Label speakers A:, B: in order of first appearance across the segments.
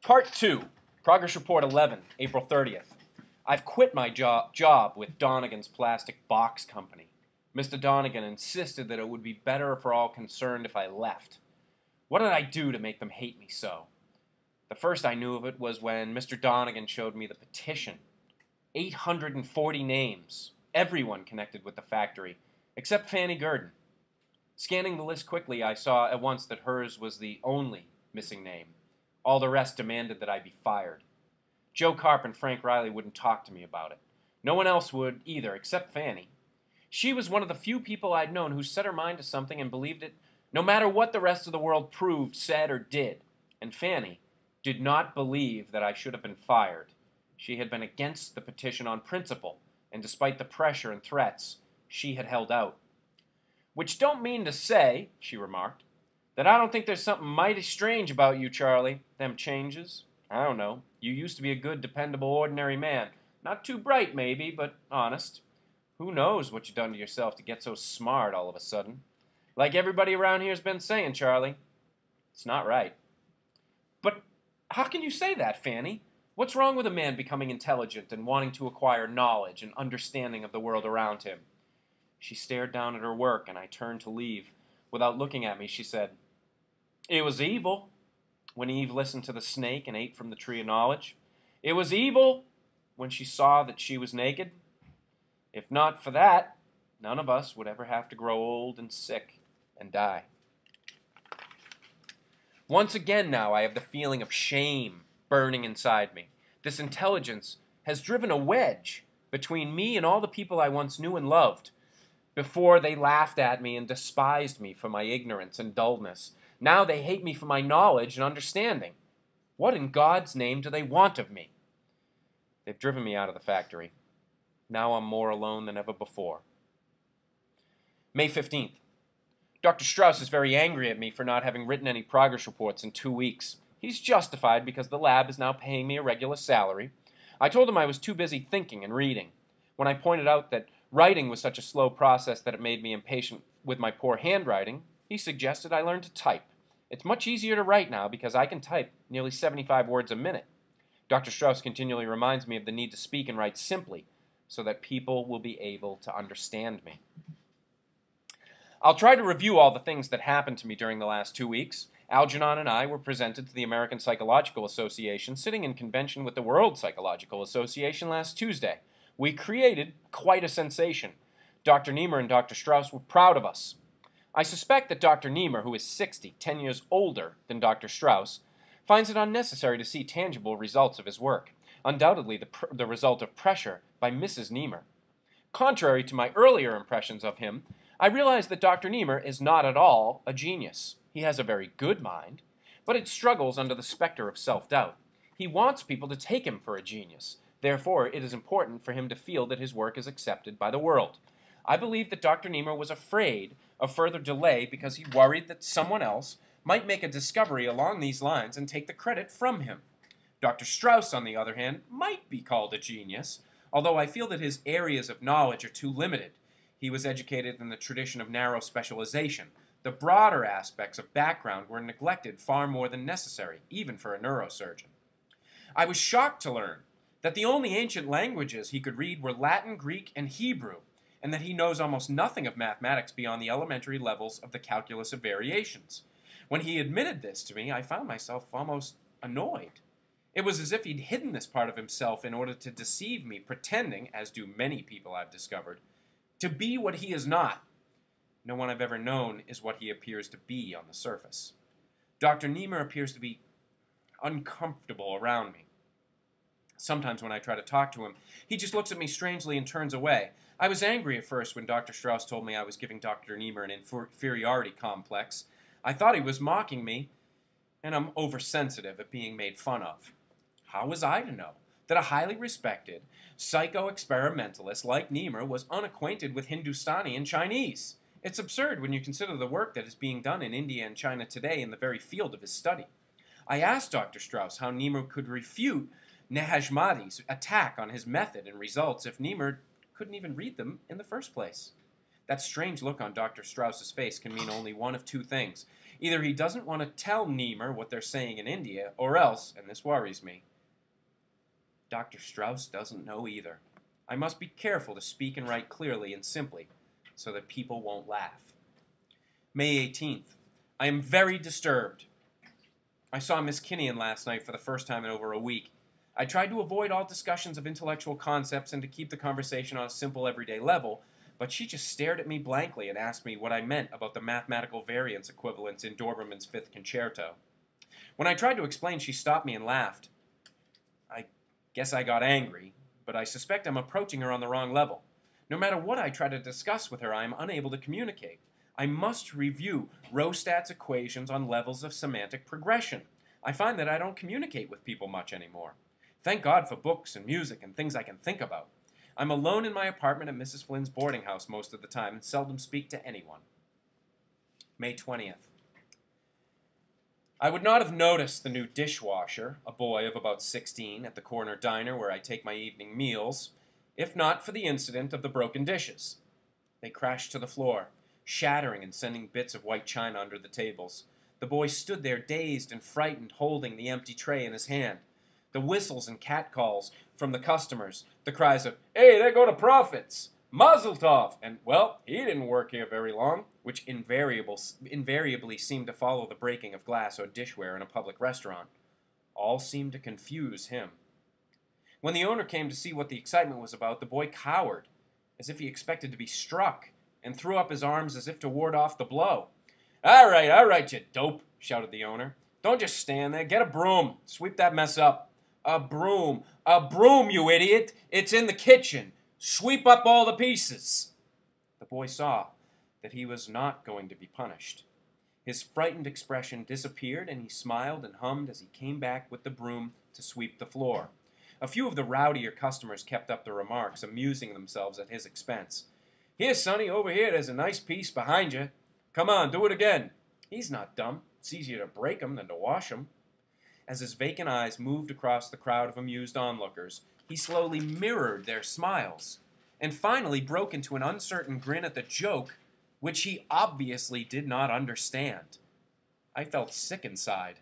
A: Part 2, Progress Report 11, April 30th. I've quit my job with Donegan's Plastic Box Company. Mr. Donegan insisted that it would be better for all concerned if I left. What did I do to make them hate me so? The first I knew of it was when Mr. Donegan showed me the petition. 840 names, everyone connected with the factory, except Fanny Gurdon. Scanning the list quickly, I saw at once that hers was the only missing name. All the rest demanded that I be fired. Joe Carp and Frank Riley wouldn't talk to me about it. No one else would either, except Fanny. She was one of the few people I'd known who set her mind to something and believed it no matter what the rest of the world proved, said, or did. And Fanny did not believe that I should have been fired. She had been against the petition on principle, and despite the pressure and threats, she had held out. "Which don't mean to say," she remarked, "that I don't think there's something mighty strange about you, Charlie. Them changes. I don't know. You used to be a good, dependable, ordinary man. Not too bright, maybe, but honest. Who knows what you done to yourself to get so smart all of a sudden? Like everybody around here's been saying, Charlie. It's not right." "But how can you say that, Fanny? What's wrong with a man becoming intelligent and wanting to acquire knowledge and understanding of the world around him?" She stared down at her work, and I turned to leave. Without looking at me, she said, "It was evil when Eve listened to the snake and ate from the tree of knowledge. It was evil when she saw that she was naked. If not for that, none of us would ever have to grow old and sick and die." Once again now I have the feeling of shame burning inside me. This intelligence has driven a wedge between me and all the people I once knew and loved. Before they laughed at me and despised me for my ignorance and dullness. Now they hate me for my knowledge and understanding. What in God's name do they want of me? They've driven me out of the factory. Now I'm more alone than ever before. May 15th. Dr. Strauss is very angry at me for not having written any progress reports in 2 weeks. He's justified because the lab is now paying me a regular salary. I told him I was too busy thinking and reading. When I pointed out that writing was such a slow process that it made me impatient with my poor handwriting, he suggested I learn to type. It's much easier to write now because I can type nearly 75 words a minute. Dr. Strauss continually reminds me of the need to speak and write simply so that people will be able to understand me. I'll try to review all the things that happened to me during the last 2 weeks. Algernon and I were presented to the American Psychological Association, sitting in convention with the World Psychological Association last Tuesday. We created quite a sensation. Dr. Niemer and Dr. Strauss were proud of us. I suspect that Dr. Niemer, who is 60, 10 years older than Dr. Strauss, finds it unnecessary to see tangible results of his work, undoubtedly the result of pressure by Mrs. Niemer. Contrary to my earlier impressions of him, I realize that Dr. Niemer is not at all a genius. He has a very good mind, but it struggles under the specter of self-doubt. He wants people to take him for a genius. Therefore, it is important for him to feel that his work is accepted by the world. I believe that Dr. Niemer was afraid of further delay because he worried that someone else might make a discovery along these lines and take the credit from him. Dr. Strauss, on the other hand, might be called a genius, although I feel that his areas of knowledge are too limited. He was educated in the tradition of narrow specialization. The broader aspects of background were neglected far more than necessary, even for a neurosurgeon. I was shocked to learn that the only ancient languages he could read were Latin, Greek, and Hebrew, and that he knows almost nothing of mathematics beyond the elementary levels of the calculus of variations. When he admitted this to me, I found myself almost annoyed. It was as if he'd hidden this part of himself in order to deceive me, pretending, as do many people I've discovered, to be what he is not. No one I've ever known is what he appears to be on the surface. Dr. Niemer appears to be uncomfortable around me. Sometimes when I try to talk to him, he just looks at me strangely and turns away. I was angry at first when Dr. Strauss told me I was giving Dr. Niemer an inferiority complex. I thought he was mocking me, and I'm oversensitive at being made fun of. How was I to know that a highly respected psycho-experimentalist like Niemer was unacquainted with Hindustani and Chinese? It's absurd when you consider the work that is being done in India and China today in the very field of his study. I asked Dr. Strauss how Niemer could refute Nehashmadi's attack on his method and results if Niemer couldn't even read them in the first place. That strange look on Dr. Strauss's face can mean only one of two things. Either he doesn't want to tell Niemer what they're saying in India, or else, and this worries me, Dr. Strauss doesn't know either. I must be careful to speak and write clearly and simply, so that people won't laugh. May 18th. I am very disturbed. I saw Miss Kinnian last night for the first time in over a week. I tried to avoid all discussions of intellectual concepts and to keep the conversation on a simple everyday level, but she just stared at me blankly and asked me what I meant about the mathematical variance equivalence in Doberman's Fifth Concerto. When I tried to explain, she stopped me and laughed. I guess I got angry, but I suspect I'm approaching her on the wrong level. No matter what I try to discuss with her, I am unable to communicate. I must review Rostad's equations on levels of semantic progression. I find that I don't communicate with people much anymore. Thank God for books and music and things I can think about. I'm alone in my apartment at Mrs. Flynn's boarding house most of the time and seldom speak to anyone. May 20th. I would not have noticed the new dishwasher, a boy of about 16, at the corner diner where I take my evening meals, if not for the incident of the broken dishes. They crashed to the floor, shattering and sending bits of white china under the tables. The boy stood there dazed and frightened, holding the empty tray in his hand. The whistles and catcalls from the customers, the cries of, "Hey, there go the profits! Mazel tov!" and, "Well, he didn't work here very long," which invariably seemed to follow the breaking of glass or dishware in a public restaurant. All seemed to confuse him. When the owner came to see what the excitement was about, the boy cowered, as if he expected to be struck, and threw up his arms as if to ward off the blow. All right, you dope," shouted the owner. "Don't just stand there. Get a broom. Sweep that mess up." A broom, you idiot! It's in the kitchen. Sweep up all the pieces." The boy saw that he was not going to be punished. His frightened expression disappeared, and he smiled and hummed as he came back with the broom to sweep the floor. A few of the rowdier customers kept up the remarks, amusing themselves at his expense. "Here, sonny, over here, there's a nice piece behind you. Come on, do it again." "He's not dumb. It's easier to break 'em than to wash 'em." As his vacant eyes moved across the crowd of amused onlookers, he slowly mirrored their smiles, and finally broke into an uncertain grin at the joke, which he obviously did not understand. I felt sick inside.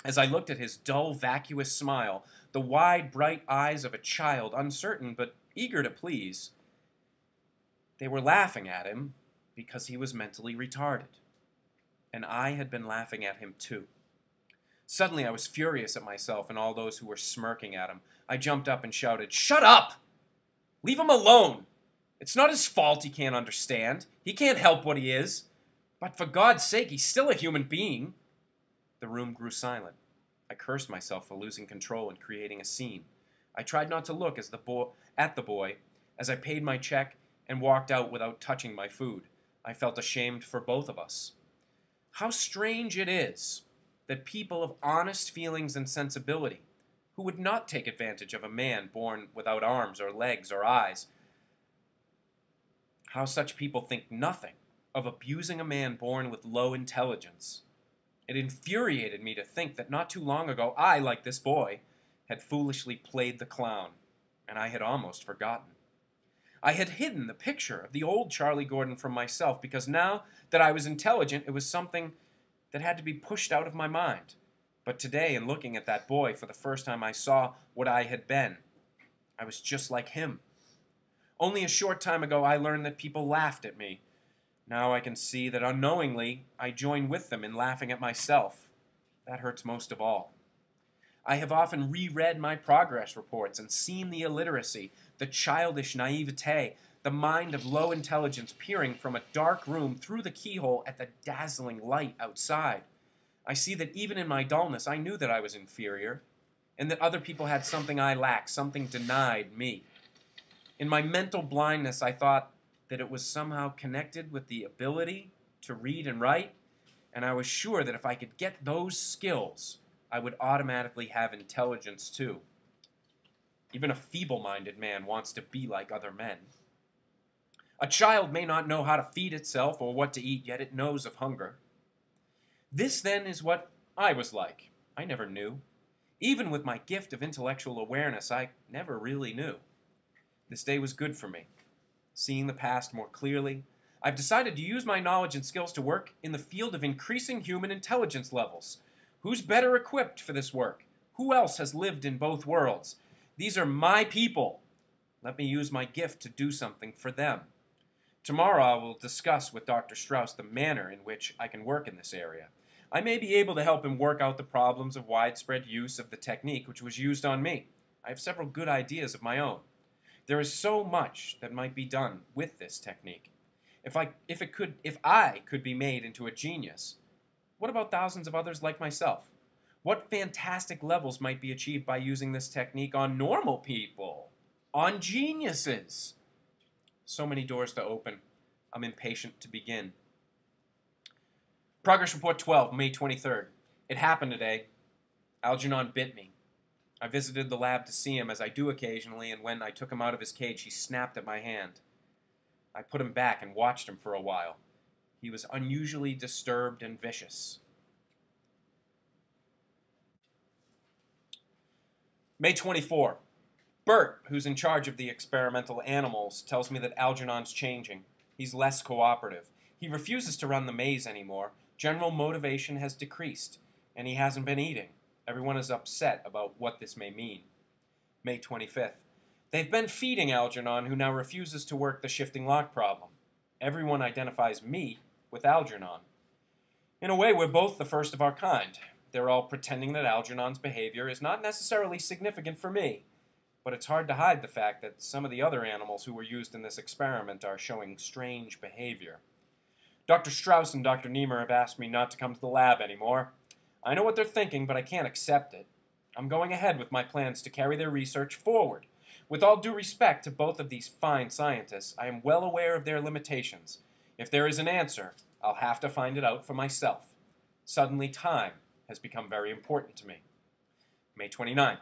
A: As I looked at his dull, vacuous smile, the wide, bright eyes of a child, uncertain but eager to please, they were laughing at him because he was mentally retarded. And I had been laughing at him too. Suddenly I was furious at myself and all those who were smirking at him. I jumped up and shouted, "Shut up! Leave him alone! It's not his fault he can't understand. He can't help what he is. But for God's sake, he's still a human being." The room grew silent. I cursed myself for losing control and creating a scene. I tried not to look at the boy as I paid my check and walked out without touching my food. I felt ashamed for both of us. How strange it is that people of honest feelings and sensibility, who would not take advantage of a man born without arms or legs or eyes, how such people think nothing of abusing a man born with low intelligence. It infuriated me to think that not too long ago I, like this boy, had foolishly played the clown, and I had almost forgotten. I had hidden the picture of the old Charlie Gordon from myself because now that I was intelligent, it was something that had to be pushed out of my mind. But today, in looking at that boy for the first time, I saw what I had been. I was just like him. Only a short time ago, I learned that people laughed at me. Now I can see that unknowingly, I join with them in laughing at myself. That hurts most of all. I have often reread my progress reports and seen the illiteracy, the childish naivete, the mind of low intelligence peering from a dark room through the keyhole at the dazzling light outside. I see that even in my dullness, I knew that I was inferior, and that other people had something I lacked, something denied me. In my mental blindness, I thought that it was somehow connected with the ability to read and write, and I was sure that if I could get those skills, I would automatically have intelligence too. Even a feeble-minded man wants to be like other men. A child may not know how to feed itself or what to eat, yet it knows of hunger. This, then, is what I was like. I never knew. Even with my gift of intellectual awareness, I never really knew. This day was good for me. Seeing the past more clearly, I've decided to use my knowledge and skills to work in the field of increasing human intelligence levels. Who's better equipped for this work? Who else has lived in both worlds? These are my people. Let me use my gift to do something for them. Tomorrow I will discuss with Dr. Strauss the manner in which I can work in this area. I may be able to help him work out the problems of widespread use of the technique which was used on me. I have several good ideas of my own. There is so much that might be done with this technique. If I could be made into a genius, what about thousands of others like myself? What fantastic levels might be achieved by using this technique on normal people? On geniuses? So many doors to open. I'm impatient to begin. Progress Report 12, May 23rd. It happened today. Algernon bit me. I visited the lab to see him, as I do occasionally, and when I took him out of his cage, he snapped at my hand. I put him back and watched him for a while. He was unusually disturbed and vicious. May 24. Bert, who's in charge of the experimental animals, tells me that Algernon's changing. He's less cooperative. He refuses to run the maze anymore. General motivation has decreased, and he hasn't been eating. Everyone is upset about what this may mean. May 25th. They've been feeding Algernon, who now refuses to work the shifting lock problem. Everyone identifies me with Algernon. In a way, we're both the first of our kind. They're all pretending that Algernon's behavior is not necessarily significant for me, but it's hard to hide the fact that some of the other animals who were used in this experiment are showing strange behavior. Dr. Strauss and Dr. Niemer have asked me not to come to the lab anymore. I know what they're thinking, but I can't accept it. I'm going ahead with my plans to carry their research forward. With all due respect to both of these fine scientists, I am well aware of their limitations. If there is an answer, I'll have to find it out for myself. Suddenly, time has become very important to me. May 29th.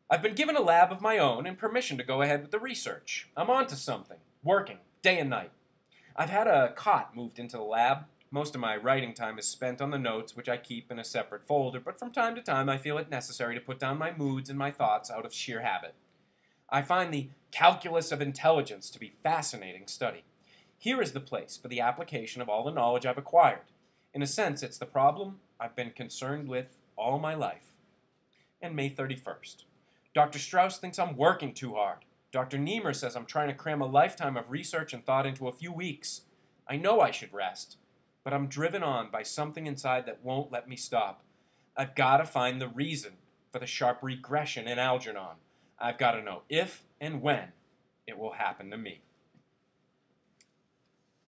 A: I've been given a lab of my own and permission to go ahead with the research. I'm on to something, working day and night. I've had a cot moved into the lab. Most of my writing time is spent on the notes, which I keep in a separate folder, but from time to time I feel it necessary to put down my moods and my thoughts out of sheer habit. I find the calculus of intelligence to be fascinating study. Here is the place for the application of all the knowledge I've acquired. In a sense, it's the problem I've been concerned with all my life. And May 31st. Dr. Strauss thinks I'm working too hard. Dr. Niemer says I'm trying to cram a lifetime of research and thought into a few weeks. I know I should rest, but I'm driven on by something inside that won't let me stop. I've got to find the reason for the sharp regression in Algernon. I've got to know if and when it will happen to me.